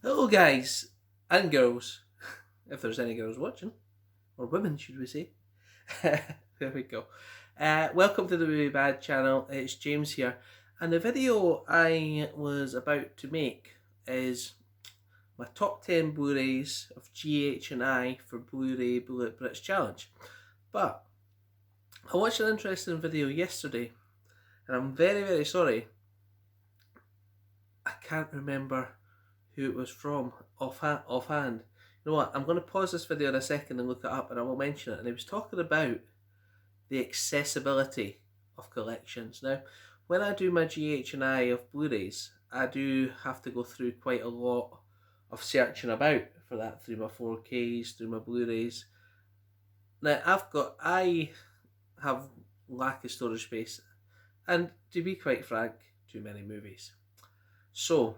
Hello guys and girls, if there's any girls watching, or women should we say. There we go. Welcome to the Movie Bad channel. It's James here, and the video I was about to make is my top 10 Blu-rays of GHI for Blu-ray Bullet Brits Challenge. But I watched an interesting video yesterday, and I'm very sorry I can't remember who it was from offhand. You know what, I'm going to pause this video in a second and look it up and I will mention it. And he was talking about the accessibility of collections. Now, when I do my GHI of Blu-rays, I do have to go through quite a lot of searching about for that, through my 4Ks, through my Blu-rays. Now, I have lack of storage space, and to be quite frank, too many movies. So,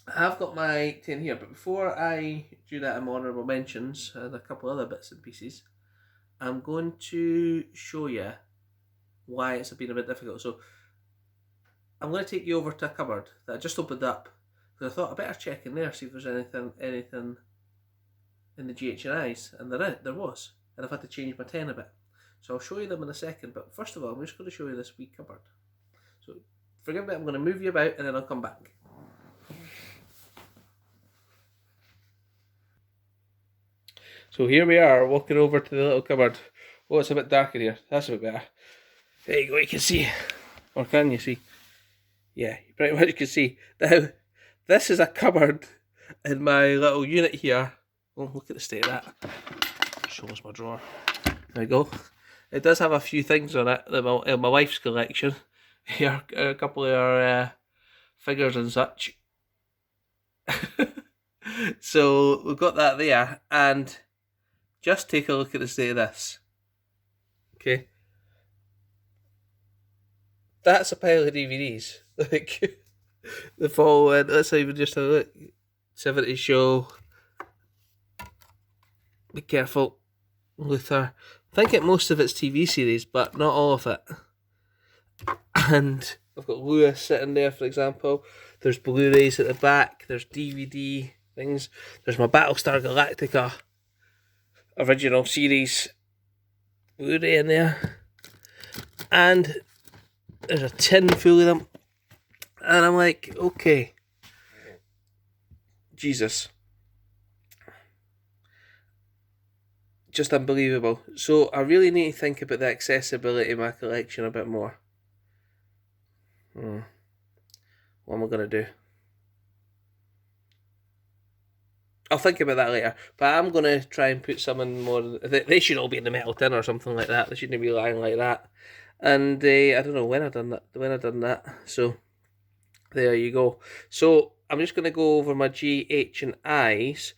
I've got my 10 here, but before I do that in honourable mentions and a couple other bits and pieces, I'm going to show you why it's been a bit difficult. So I'm going to take you over to a cupboard that I just opened up, because I thought I better check in there, see if there's anything in the GHIs, and there was, and I've had to change my 10 a bit. So I'll show you them in a second, but first of all I'm just going to show you this wee cupboard. So forgive me, I'm going to move you about and then I'll come back. So here we are, walking over to the little cupboard. Oh, it's a bit dark in here. That's a bit better. There you go, you can see. Or can you see? Yeah, you pretty much can see. Now, this is a cupboard in my little unit here. Oh, look at the state of that. Shows my drawer. There we go. It does have a few things on it, in my wife's collection. Here, a couple of her figures and such. So, we've got that there, and just take a look at the state of this. Okay. That's a pile of DVDs. Like, the following, let's even just have a look. 70s Show. Be Careful. Luther. I think most of it's TV series, but not all of it. And I've got Lewis sitting there, for example. There's Blu-rays at the back. There's DVD things. There's my Battlestar Galactica original series Blu-ray in there, and there's a tin full of them, and I'm like, okay, Jesus, just unbelievable. So I really need to think about the accessibility of my collection a bit more. What am I going to do? I'll think about that later, but I'm going to try and put some in more. They should all be in the metal tin or something like that. They shouldn't be lying like that. And I don't know when I done that. So there you go. So I'm just going to go over my GH and I's.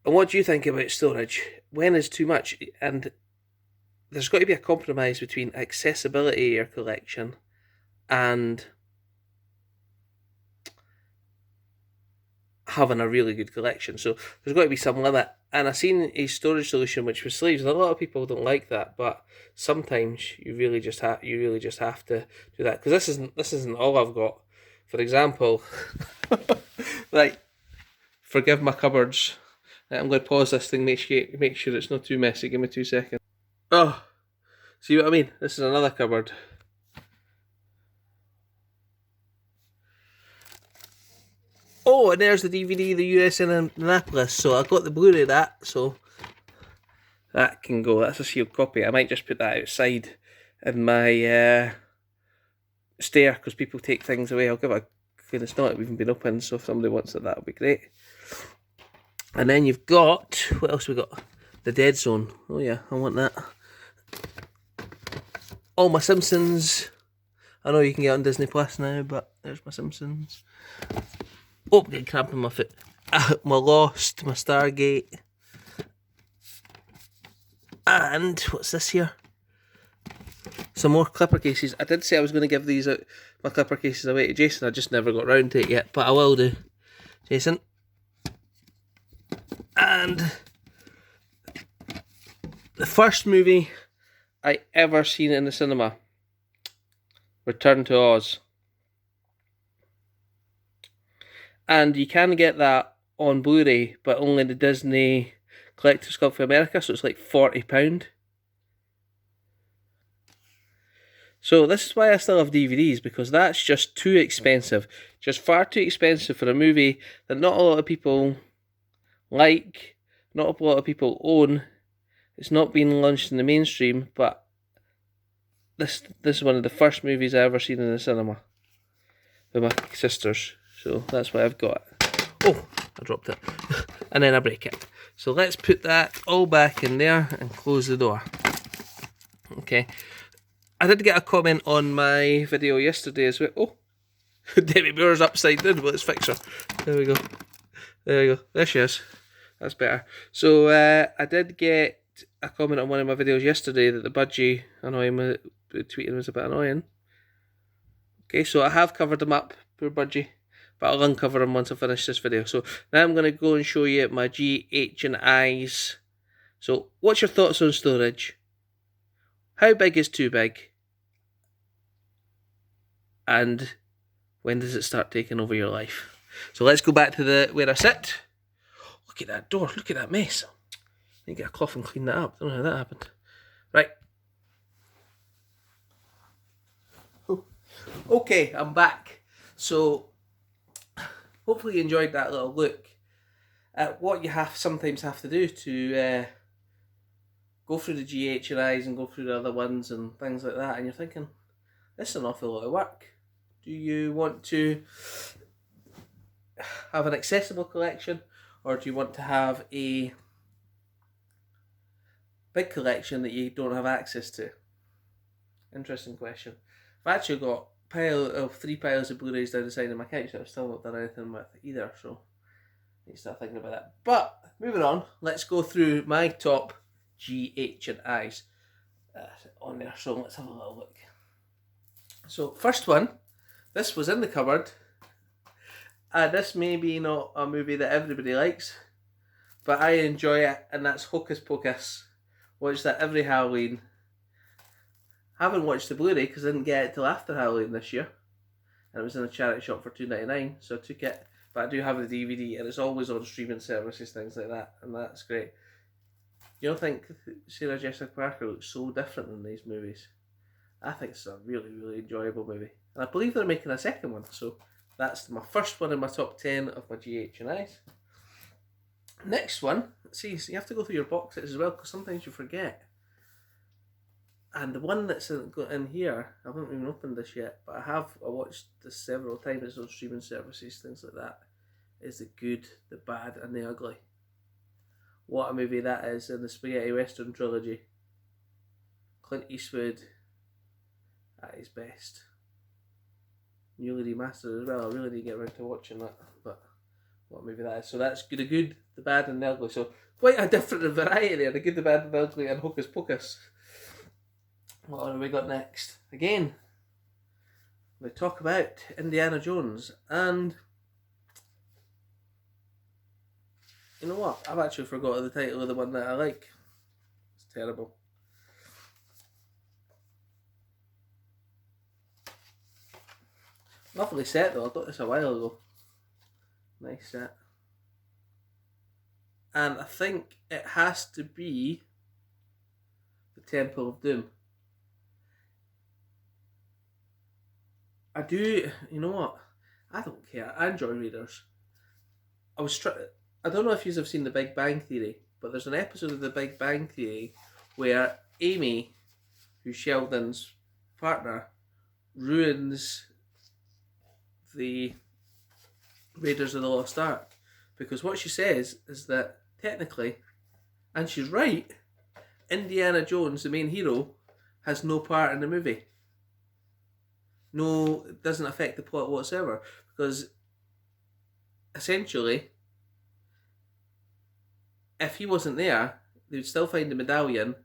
And what do you think about storage? When is too much? And there's got to be a compromise between accessibility of your collection and having a really good collection. So there's got to be some limit. And I've seen a storage solution which was sleeves, and a lot of people don't like that, but sometimes you really just have to do that, because this isn't all I've got. For example, like, forgive my cupboards. I'm going to pause this thing, make sure it's not too messy. Give me 2 seconds. Oh, see what I mean? This is another cupboard. Oh, and there's the DVD, the US in Annapolis. So I got the Blu-ray of that, so that can go. That's a sealed copy. I might just put that outside in my stair, because people take things away. I'll give it a, it's not even been opened, so if somebody wants it, that would be great. And then you've got, what else we got? The Dead Zone. Oh yeah, I want that. All my Simpsons. I know you can get on Disney Plus now, but there's my Simpsons. Oh, getting cramp in my foot. My Lost, my Stargate. And what's this here? Some more clipper cases. I did say I was going to give these out, my clipper cases away to Jason. I just never got round to it yet, but I will do. Jason. And the first movie I ever seen in the cinema, Return to Oz. And you can get that on Blu-ray, but only the Disney Collector's Club for America, so it's like £40. So this is why I still have DVDs, because that's just too expensive. Just far too expensive for a movie that not a lot of people like, not a lot of people own. It's not been launched in the mainstream, but this is one of the first movies I ever seen in the cinema with my sisters. So that's why I've got it. Oh, I dropped it. And then I break it. So let's put that all back in there and close the door. Okay. I did get a comment on my video yesterday as well. Oh, Debbie Moore's upside down. Well, let's fix her. There we go. There we go. There she is. That's better. So I did get a comment on one of my videos yesterday that the budgie tweeting was a bit annoying. Okay, so I have covered him up, poor budgie, but I'll uncover him once I finish this video. So now I'm going to go and show you my GHIs. So what's your thoughts on storage? How big is too big? And when does it start taking over your life? So let's go back to where I sit. Look at that door, look at that mess. I need to get a cloth and clean that up. Don't know how that happened. Right. Okay, I'm back. So hopefully you enjoyed that little look at what you sometimes have to do to go through the GHIs and go through the other ones and things like that. And you're thinking, this is an awful lot of work. Do you want to have an accessible collection, or do you want to have a big collection that you don't have access to? Interesting question. I've actually got three piles of Blu-rays down the side of my couch that I've still not done anything with either, so I need to start thinking about that. But moving on, let's go through my top GHIs on there. So let's have a little look. So first one, this was in the cupboard. This may be not a movie that everybody likes, but I enjoy it, and that's Hocus Pocus. Watch that every Halloween. Haven't watched the Blu-ray because I didn't get it till after Halloween this year, and it was in a charity shop for $2.99, so I took it. But I do have the DVD, and it's always on streaming services, things like that, and that's great. You don't think Sarah Jessica Parker looks so different in these movies? I think it's a really, really enjoyable movie. And I believe they're making a second one, so that's my first one in my top 10 of my GHIs. Next one, see, so you have to go through your box sets as well, because sometimes you forget. And the one that's in here, I haven't even opened this yet, but I watched this several times. It's on streaming services, things like that. Is The Good, The Bad and The Ugly. What a movie that is in the Spaghetti Western trilogy. Clint Eastwood at his best. Newly remastered as well. I really need to get around to watching that, but what a movie that is. So that's The Good, The Bad and The Ugly. So quite a different variety there. The Good, The Bad and The Ugly and Hocus Pocus. What have we got next? Again, we talk about Indiana Jones, and you know what? I've actually forgotten the title of the one that I like. It's terrible. Lovely set though, I got this a while ago. Nice set. And I think it has to be the Temple of Doom. I do, you know what? I don't care. I enjoy Raiders. I don't know if you have seen The Big Bang Theory, but there's an episode of The Big Bang Theory where Amy, who's Sheldon's partner, ruins the Raiders of the Lost Ark. Because what she says is that technically, and she's right, Indiana Jones, the main hero, has no part in the movie. No, it doesn't affect the plot whatsoever, because essentially, if he wasn't there, they would still find the medallion,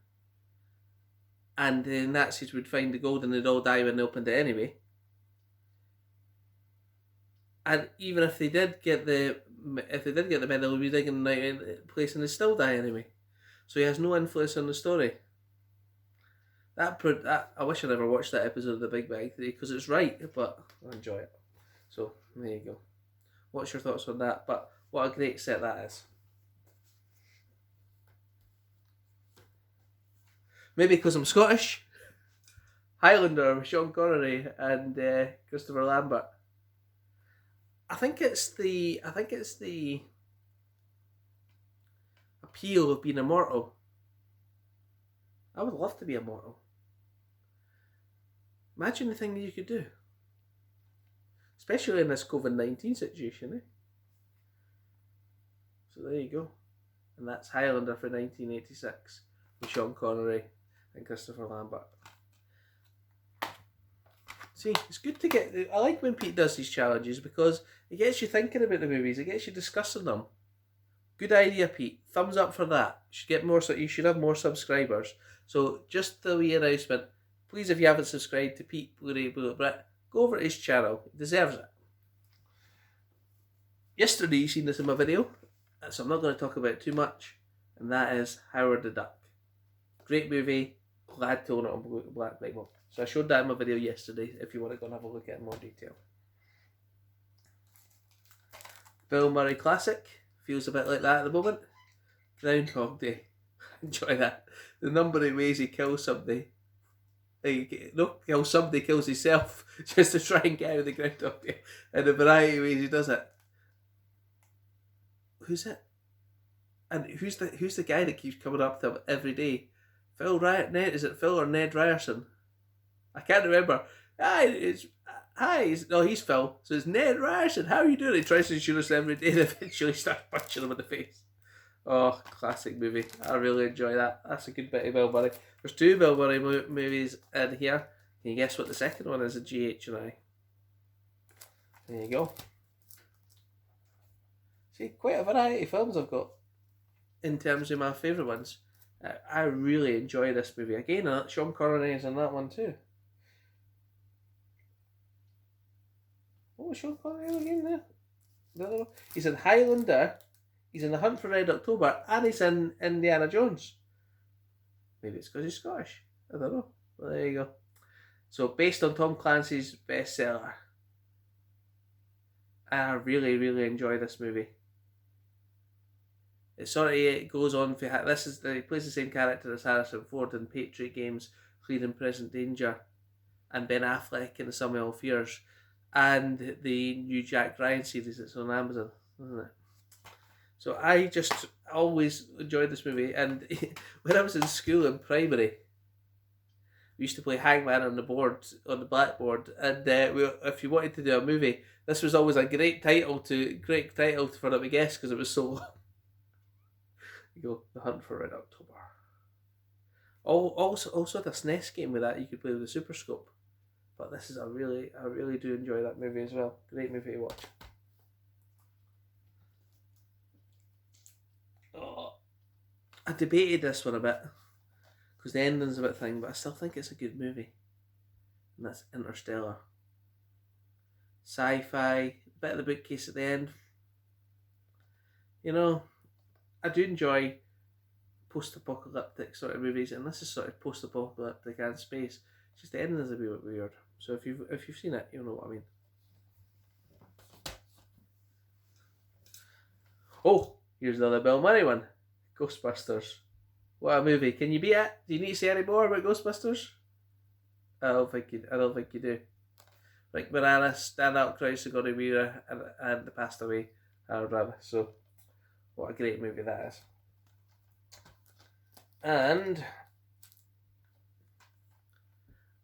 and the Nazis would find the gold, and they'd all die when they opened it anyway. And even if they did get the medal, they'd be digging the place, and they'd still die anyway. So he has no influence on the story. That I wish I never watched that episode of The Big Bang Theory, because it's right, but I enjoy it. So there you go. What's your thoughts on that? But what a great set that is. Maybe because I'm Scottish. Highlander with Sean Connery and Christopher Lambert. I think it's the appeal of being immortal. I would love to be immortal. Imagine the things you could do. Especially in this COVID-19 situation, eh? So there you go. And that's Highlander for 1986 with Sean Connery and Christopher Lambert. See, it's good to get... I like when Pete does these challenges because it gets you thinking about the movies. It gets you discussing them. Good idea, Pete. Thumbs up for that. You should have more subscribers. So just the wee announcement. Please, if you haven't subscribed to Pete Blu-ray Bullet Brit, go over to his channel. He deserves it. Yesterday you seen this in my video, so I'm not going to talk about it too much. And that is Howard the Duck. Great movie. Glad to own it on Black Label. So I showed that in my video yesterday if you want to go and have a look at it in more detail. Bill Murray classic. Feels a bit like that at the moment. Groundhog Day. Enjoy that. The number of ways he kills somebody. Somebody kills himself just to try and get out of the Groundhog Day. And the variety of ways he does it. Who's it? And who's the guy that keeps coming up to him every day? Is it Phil or Ned Ryerson? I can't remember. He's Phil. So it's Ned Ryerson. How are you doing? He tries to shoot us every day and eventually starts punching him in the face. Oh, classic movie. I really enjoy that. That's a good bit of Bill Murray. There's two Bill Murray movies in here. Can you guess what the second one is? A GHI. There you go. See, quite a variety of films I've got in terms of my favourite ones. I really enjoy this movie. Again, Sean Connery is in that one too. What was Sean Connery again there? The other one? He's in Highlander, he's in The Hunt for Red October, and he's in Indiana Jones. Maybe it's because he's Scottish. I don't know. Well, there you go. So, based on Tom Clancy's bestseller. I really, really enjoy this movie. It goes on for he plays the same character as Harrison Ford in Patriot Games, Clear and Present Danger, and Ben Affleck in The Sum of All Fears, and the new Jack Ryan series that's on Amazon, isn't it? So I just always enjoyed this movie, and when I was in school in primary, we used to play Hangman on the blackboard, and if you wanted to do a movie, this was always a great title for them to guess because it was so long. You go, The Hunt for Red October. Also this NES game with that you could play with the Super Scope. But this is I really do enjoy that movie as well. Great movie to watch. Oh, I debated this one a bit because the ending's a bit thing, but I still think it's a good movie. And that's Interstellar. Sci-fi, bit of the bookcase at the end. You know, I do enjoy post-apocalyptic sort of movies, and this is sort of post-apocalyptic and space. It's just the ending is a bit weird. So if you've seen it, you'll know what I mean. Oh, here's another Bill Murray one. Ghostbusters. What a movie. Can you beat it? Do you need to say any more about Ghostbusters? I don't think you do. Rick Moranis, Dan Aykroyd, Sigourney Weaver, and the passed away Harold Ramis. So, what a great movie that is. And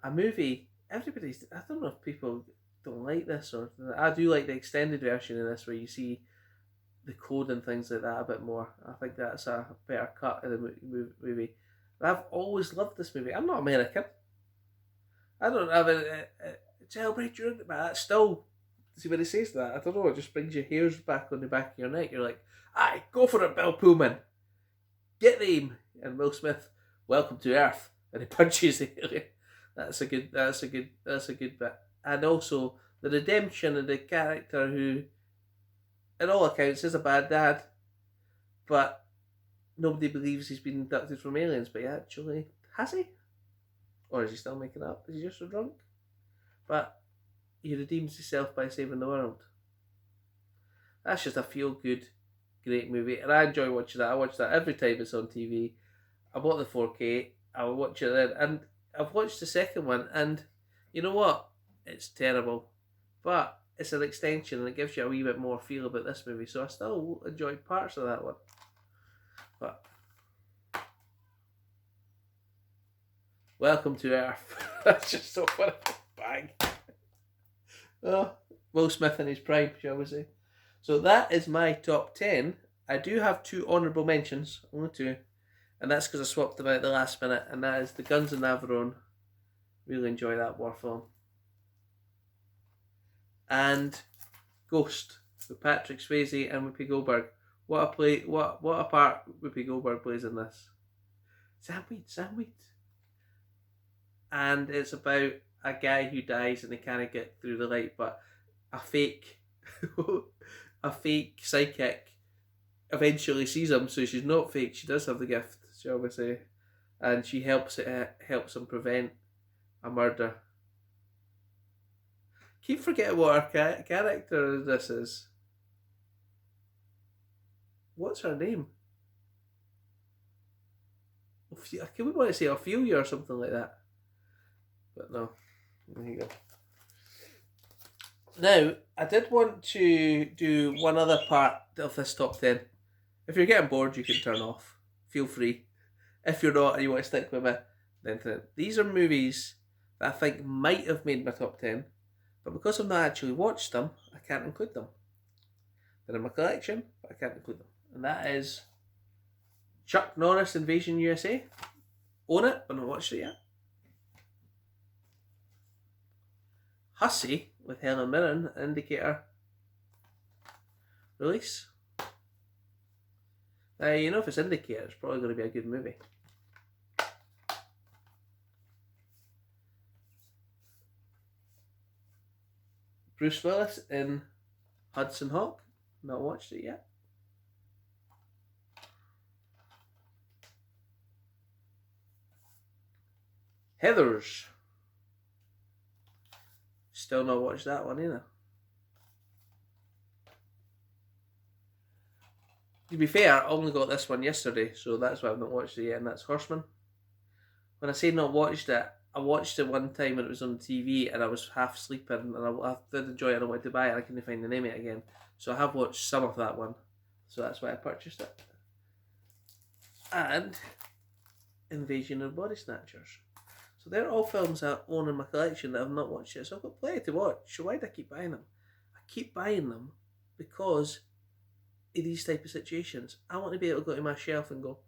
a movie, I don't know if people don't like this, or I do like the extended version of this where you see the code and things like that a bit more. I think that's a better cut of the movie. But I've always loved this movie. I'm not American. I don't have a celebrate your, but that's still, see when he says that, I don't know, it just brings your hairs back on the back of your neck. You're like, aye, go for it, Bill Pullman. Get the aim. And Will Smith, welcome to Earth. And he punches the alien. That's a good bit. And also the redemption of the character who, in all accounts, is a bad dad, but nobody believes he's been abducted from aliens, but he actually has he? Or is he still making it up? Is he just so drunk? But he redeems himself by saving the world. That's just a feel-good, great movie, and I enjoy watching that. I watch that every time it's on TV. I bought the 4K. I will watch it then, and I've watched the second one, and you know what? It's terrible, but it's an extension, and it gives you a wee bit more feel about this movie. So I still enjoyed parts of that one. But welcome to Earth. That's just so funny. Bang. Oh, Will Smith in his prime, shall we say? So that is my top 10. I do have 2 honourable mentions, only 2. And that's because I swapped them out at the last minute. And that is The Guns of Navarone. Really enjoy that war film. And Ghost with Patrick Swayze and Whoopi Goldberg. What a part Whoopi Goldberg plays in this. Samweed. And it's about a guy who dies and he can't get through the light, but a fake psychic eventually sees him, so she's not fake, she does have the gift, shall we say, and she helps him prevent a murder. Keep forgetting what her character this is. What's her name? Can we want to say Ophelia or something like that? But no. There you go. Now, I did want to do one other part of this top 10. If you're getting bored, you can turn off. Feel free. If you're not and you want to stick with me, then these are movies that I think might have made my top 10, but because I've not actually watched them, I can't include them. They're in my collection, but I can't include them. And that is Chuck Norris Invasion USA. Own it, but not watched it yet. Hussey with Helen Mirren, Indicator release. You know, if it's Indicator, it's probably going to be a good movie. Bruce Willis in Hudson Hawk. Not watched it yet. Heathers. Still not watched that one either. To be fair, I only got this one yesterday, so that's why I've not watched it yet, and that's Horseman. When I say not watched it, I watched it one time when it was on TV and I was half sleeping, and I did enjoy it and I wanted to buy it and I couldn't find the name of it again. So I have watched some of that one, so that's why I purchased it. And Invasion of Body Snatchers. So they're all films I own in my collection that I've not watched yet. So I've got plenty to watch. So why do I keep buying them? I keep buying them because in these type of situations, I want to be able to go to my shelf and go,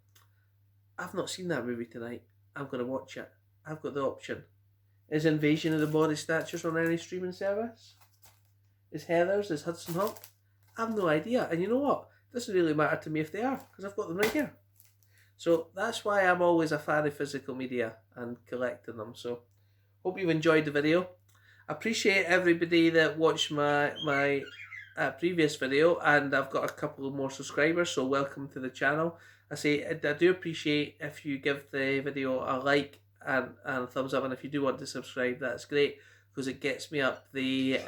I've not seen that movie tonight. I'm going to watch it. I've got the option. Is Invasion of the Body Snatchers on any streaming service? Is Heathers? Is Hudson Hawk? I have no idea. And you know what? It doesn't really matter to me if they are, because I've got them right here. So that's why I'm always a fan of physical media and collecting them. So hope you've enjoyed the video. I appreciate everybody that watched my previous video, and I've got a couple more subscribers, so welcome to the channel. I do appreciate if you give the video a like and a thumbs up, and if you do want to subscribe, that's great, because it gets me up the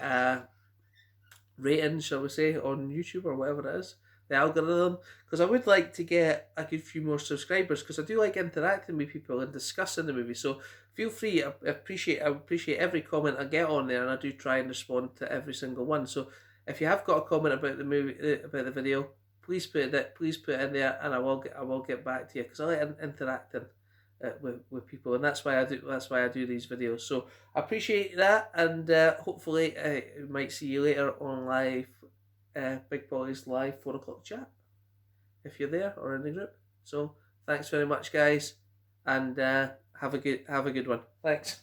ratings, shall we say, on YouTube or whatever it is, the algorithm, because I would like to get a good few more subscribers, because I do like interacting with people and discussing the movie. So feel free. I appreciate every comment I get on there, and I do try and respond to every single one. So if you have got a comment about the movie, about the video, please put it in there, and I will get back to you, because I like interacting with people, and that's why I do these videos. So I appreciate that, and hopefully I might see you later on live. Big Boys live 4 o'clock chat, if you're there or in the group. So thanks very much, guys, and have a good one. Thanks.